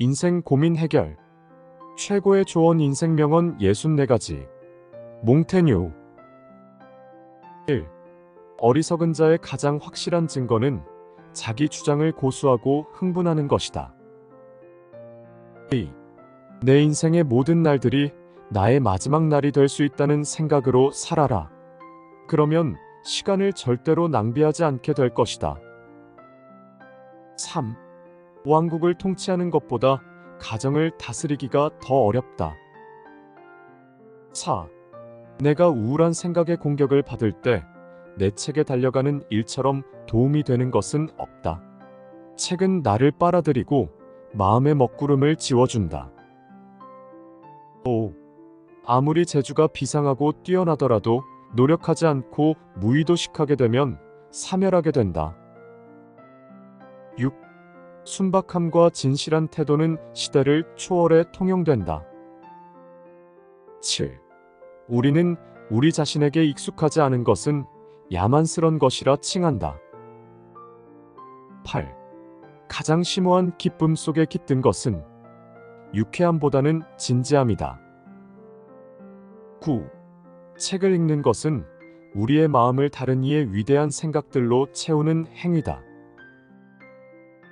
인생 고민 해결. 최고의 조언 인생 명언 64가지. 몽테뉴. 1. 어리석은 자의 가장 확실한 증거는 자기 주장을 고수하고 흥분하는 것이다. 2. 내 인생의 모든 날들이 나의 마지막 날이 될 수 있다는 생각으로 살아라. 그러면 시간을 절대로 낭비하지 않게 될 것이다. 3. 왕국을 통치하는 것보다 가정을 다스리기가 더 어렵다. 4. 내가 우울한 생각의 공격을 받을 때 내 책에 달려가는 일처럼 도움이 되는 것은 없다. 책은 나를 빨아들이고 마음의 먹구름을 지워준다. 5. 아무리 재주가 비상하고 뛰어나더라도 노력하지 않고 무의도식하게 되면 사멸하게 된다. 6. 순박함과 진실한 태도는 시대를 초월해 통용된다. 7. 우리는 우리 자신에게 익숙하지 않은 것은 야만스런 것이라 칭한다. 8. 가장 심오한 기쁨 속에 깃든 것은 유쾌함보다는 진지함이다. 9. 책을 읽는 것은 우리의 마음을 다른 이의 위대한 생각들로 채우는 행위다.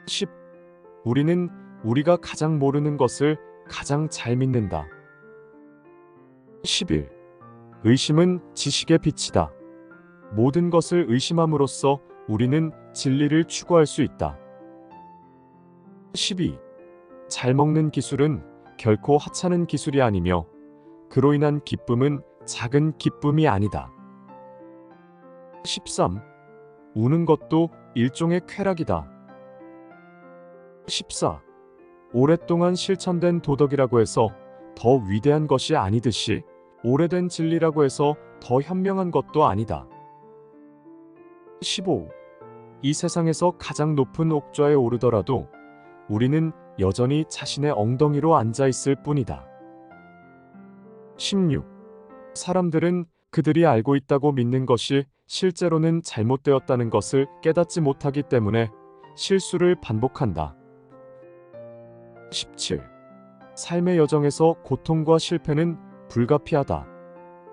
10. 우리는 우리가 가장 모르는 것을 가장 잘 믿는다. 11. 의심은 지식의 빛이다. 모든 것을 의심함으로써 우리는 진리를 추구할 수 있다. 12. 잘 먹는 기술은 결코 하찮은 기술이 아니며 그로 인한 기쁨은 작은 기쁨이 아니다. 13. 우는 것도 일종의 쾌락이다. 14. 오랫동안 실천된 도덕이라고 해서 더 위대한 것이 아니듯이 오래된 진리라고 해서 더 현명한 것도 아니다. 15. 이 세상에서 가장 높은 옥좌에 오르더라도 우리는 여전히 자신의 엉덩이로 앉아 있을 뿐이다. 16. 사람들은 그들이 알고 있다고 믿는 것이 실제로는 잘못되었다는 것을 깨닫지 못하기 때문에 실수를 반복한다. 17. 삶의 여정에서 고통과 실패는 불가피하다.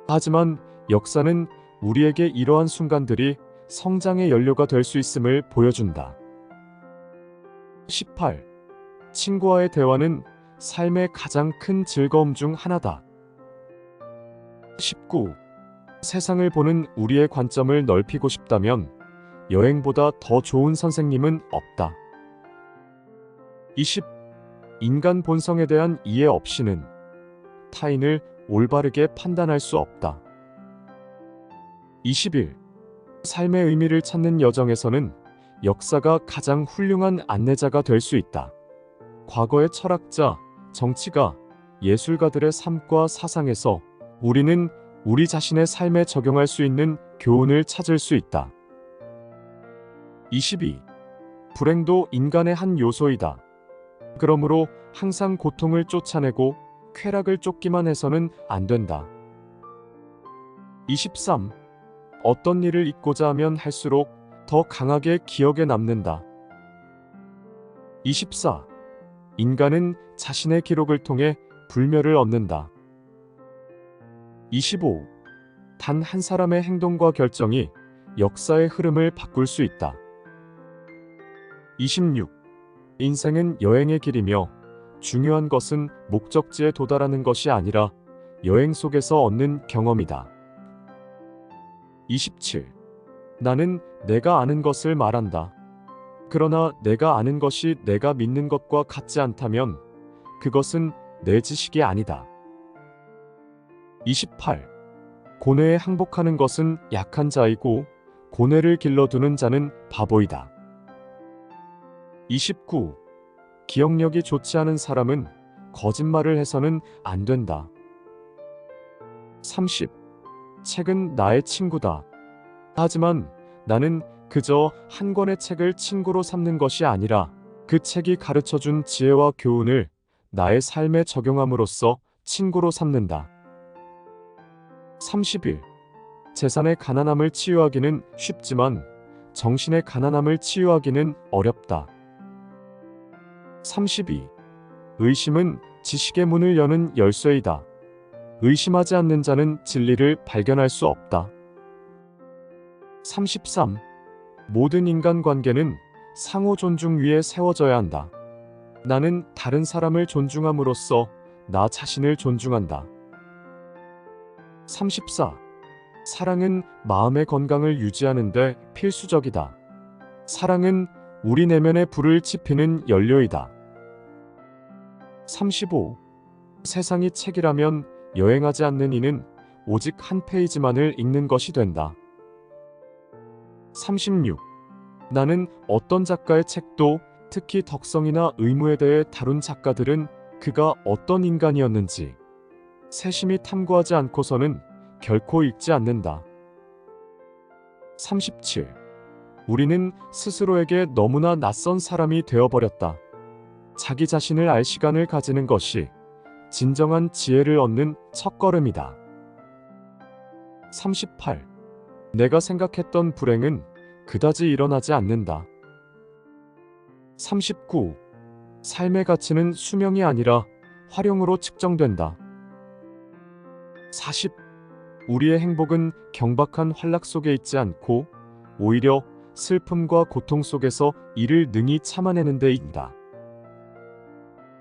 하지만 역사는 우리에게 이러한 순간들이 성장의 연료가 될 수 있음을 보여준다. 18. 친구와의 대화는 삶의 가장 큰 즐거움 중 하나다. 19. 세상을 보는 우리의 관점을 넓히고 싶다면 여행보다 더 좋은 선생님은 없다. 20. 인간 본성에 대한 이해 없이는 타인을 올바르게 판단할 수 없다. 21. 삶의 의미를 찾는 여정에서는 역사가 가장 훌륭한 안내자가 될 수 있다. 과거의 철학자, 정치가, 예술가들의 삶과 사상에서 우리는 우리 자신의 삶에 적용할 수 있는 교훈을 찾을 수 있다. 22. 불행도 인간의 한 요소이다. 그러므로 항상 고통을 쫓아내고 쾌락을 쫓기만 해서는 안 된다. 23. 어떤 일을 잊고자 하면 할수록 더 강하게 기억에 남는다. 24. 인간은 자신의 기록을 통해 불멸을 얻는다. 25. 단 한 사람의 행동과 결정이 역사의 흐름을 바꿀 수 있다. 26. 인생은 여행의 길이며 중요한 것은 목적지에 도달하는 것이 아니라 여행 속에서 얻는 경험이다. 27. 나는 내가 아는 것을 말한다. 그러나 내가 아는 것이 내가 믿는 것과 같지 않다면 그것은 내 지식이 아니다. 28. 고뇌에 항복하는 것은 약한 자이고 고뇌를 길러두는 자는 바보이다. 29. 기억력이 좋지 않은 사람은 거짓말을 해서는 안 된다. 30. 책은 나의 친구다. 하지만 나는 그저 한 권의 책을 친구로 삼는 것이 아니라 그 책이 가르쳐준 지혜와 교훈을 나의 삶에 적용함으로써 친구로 삼는다. 31. 재산의 가난함을 치유하기는 쉽지만 정신의 가난함을 치유하기는 어렵다. 32. 의심은 지식의 문을 여는 열쇠이다. 의심하지 않는 자는 진리를 발견할 수 없다. 33. 모든 인간관계는 상호 존중 위에 세워져야 한다. 나는 다른 사람을 존중함으로써 나 자신을 존중한다. 34. 사랑은 마음의 건강을 유지하는 데 필수적이다. 사랑은 우리 내면의 불을 지피는 연료이다. 35. 세상이 책이라면 여행하지 않는 이는 오직 한 페이지만을 읽는 것이 된다. 36. 나는 어떤 작가의 책도, 특히 덕성이나 의무에 대해 다룬 작가들은 그가 어떤 인간이었는지 세심히 탐구하지 않고서는 결코 읽지 않는다. 37. 우리는 스스로에게 너무나 낯선 사람이 되어버렸다. 자기 자신을 알 시간을 가지는 것이 진정한 지혜를 얻는 첫걸음이다. 38. 내가 생각했던 불행은 그다지 일어나지 않는다. 39. 삶의 가치는 수명이 아니라 활용으로 측정된다. 40. 우리의 행복은 경박한 활락 속에 있지 않고 오히려 슬픔과 고통 속에서 이를 능히 참아내는 데 있다.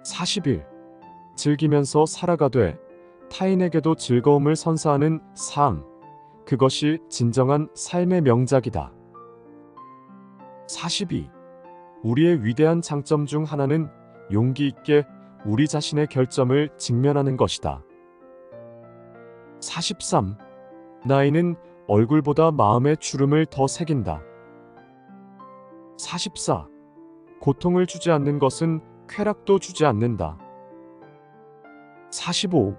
41. 즐기면서 살아가되 타인에게도 즐거움을 선사하는 삶, 그것이 진정한 삶의 명작이다. 42. 우리의 위대한 장점 중 하나는 용기 있게 우리 자신의 결점을 직면하는 것이다. 43. 나이는 얼굴보다 마음의 주름을 더 새긴다. 44. 고통을 주지 않는 것은 쾌락도 주지 않는다. 45.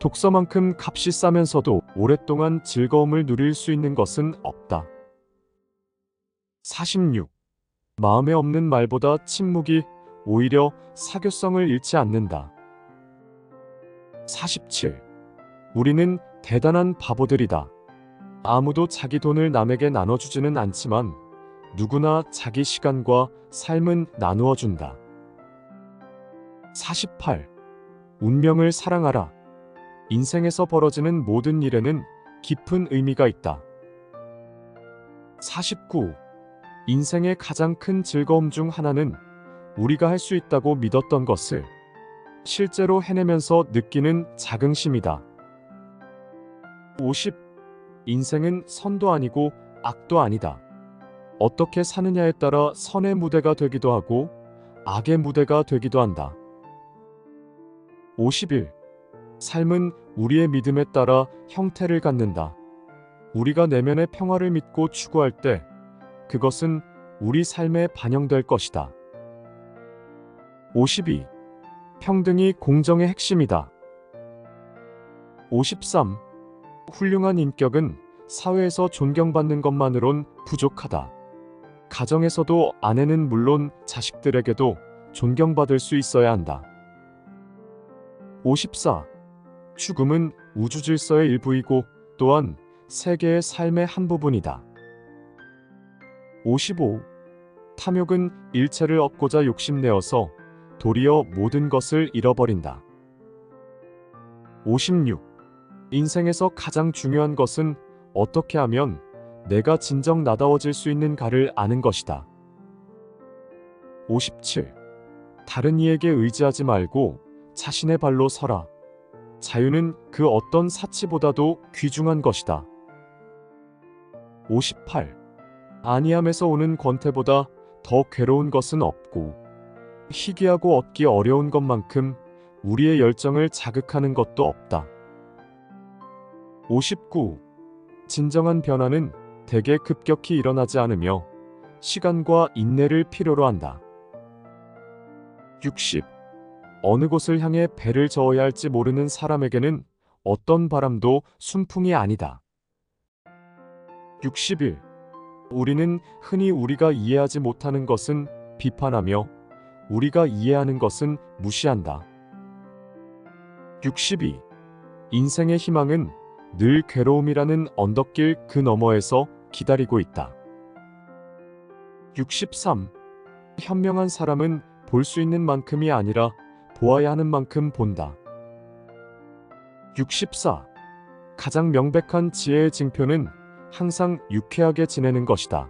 독서만큼 값이 싸면서도 오랫동안 즐거움을 누릴 수 있는 것은 없다. 46. 마음에 없는 말보다 침묵이 오히려 사교성을 잃지 않는다. 47. 우리는 대단한 바보들이다. 아무도 자기 돈을 남에게 나눠주지는 않지만 누구나 자기 시간과 삶은 나누어 준다. 48. 운명을 사랑하라. 인생에서 벌어지는 모든 일에는 깊은 의미가 있다. 49. 인생의 가장 큰 즐거움 중 하나는 우리가 할 수 있다고 믿었던 것을 실제로 해내면서 느끼는 자긍심이다. 50. 인생은 선도 아니고 악도 아니다. 어떻게 사느냐에 따라 선의 무대가 되기도 하고 악의 무대가 되기도 한다. 51. 삶은 우리의 믿음에 따라 형태를 갖는다. 우리가 내면의 평화를 믿고 추구할 때 그것은 우리 삶에 반영될 것이다. 52. 평등이 공정의 핵심이다. 53. 훌륭한 인격은 사회에서 존경받는 것만으론 부족하다. 가정에서도 아내는 물론 자식들에게도 존경받을 수 있어야 한다. 54. 죽음은 우주 질서의 일부이고 또한 세계의 삶의 한 부분이다. 55. 탐욕은 일체를 얻고자 욕심내어서 도리어 모든 것을 잃어버린다. 56. 인생에서 가장 중요한 것은 어떻게 하면 내가 진정 나다워질 수 있는가를 아는 것이다. 57. 다른 이에게 의지하지 말고 자신의 발로 서라. 자유는 그 어떤 사치보다도 귀중한 것이다. 58. 안이함에서 오는 권태보다 더 괴로운 것은 없고 희귀하고 얻기 어려운 것만큼 우리의 열정을 자극하는 것도 없다. 59. 진정한 변화는 대개 급격히 일어나지 않으며 시간과 인내를 필요로 한다. 60. 어느 곳을 향해 배를 저어야 할지 모르는 사람에게는 어떤 바람도 순풍이 아니다. 61. 우리는 흔히 우리가 이해하지 못하는 것은 비판하며 우리가 이해하는 것은 무시한다. 62. 인생의 희망은 늘 괴로움이라는 언덕길 그 너머에서 기다리고 있다. 63. 현명한 사람은 볼 수 있는 만큼이 아니라 보아야 하는 만큼 본다. 64. 가장 명백한 지혜의 징표는 항상 유쾌하게 지내는 것이다.